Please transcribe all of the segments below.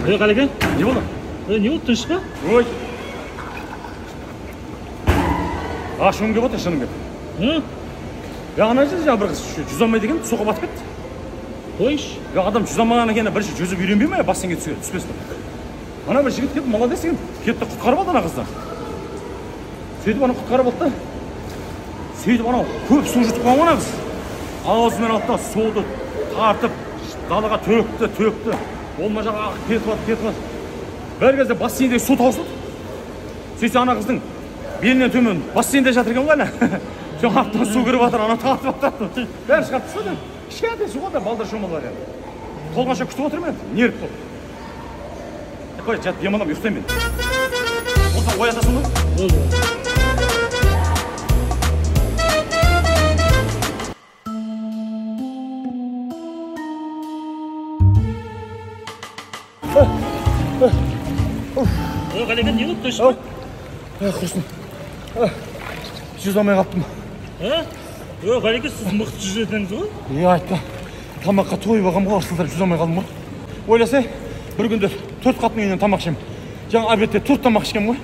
Қалеке? Не болды? Не болды, тыныш па? Ой. Ашуым келіп отыр шыным Hı? ана жерде бір қыз жүз алмай деген суға батып кетті. Қойшы. Адам жүз алмаған екен, бірінші жүзіп үйренбей ме, бассейнге түспес пе? Ана бір жігіт келіп, молодец екен, кетті құтқарып алды ана қызды. Сөйтіп ана құтқарып алды. Сөйтіп ана көп су жұтып қалған ана қыз. Аузымен алды да суды тартып, далаға төкті. Болма жаға кетіп. Бір кезде бассейнде су таусылды. Сөйтсе ана қыздың белінен төмен бассейнде жатыр екен ғой ана. Соң артынан су кіріп жатыр, ана тартып. Бәрі шығарып тастады. Кішкентай су ғой да балдар шомылар енді. Толғанша күтіп отырмын енді, нерв болып. Қой, жат, демалам, ұйықтаймын мен. Болса оятасың ғой? Болды. Қалеке, не болды, тыныш па? Құрсын. Жүз алмай қалыптым. Қалеке, сіз мықты жүзетіңіз ғой? Айтты. Тамаққа тойып алғам ғой, асылдар жүз алмай қалдым ғой. Ойласай, бір күнде 4 қатын үйінен тамақ ішем. Жаңа обедте 4 тамақ ішкем ғой.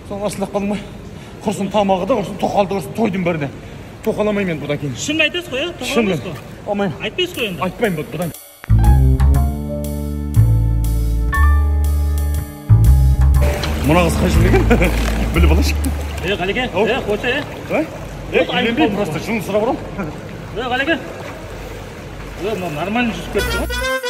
Соң асылдап қалдым ғой. Құрсын тамағы да, құрсын тоқалды, құрсын тойдың бәріне. Тоқаламайым енді бұдан кейін. Шын айтасыз ғой, тоқаламайсыз ғой? Алмайым. Айтпайсыз ғой енді? Айтпайым бұдан. Мұна қыз қай жылы екен? Біліп алайшы. Қалеке, қойса, Үйленбей, просто шunu сұрап ұрам. Қалеке. Нормально жүзіп кетті ғой.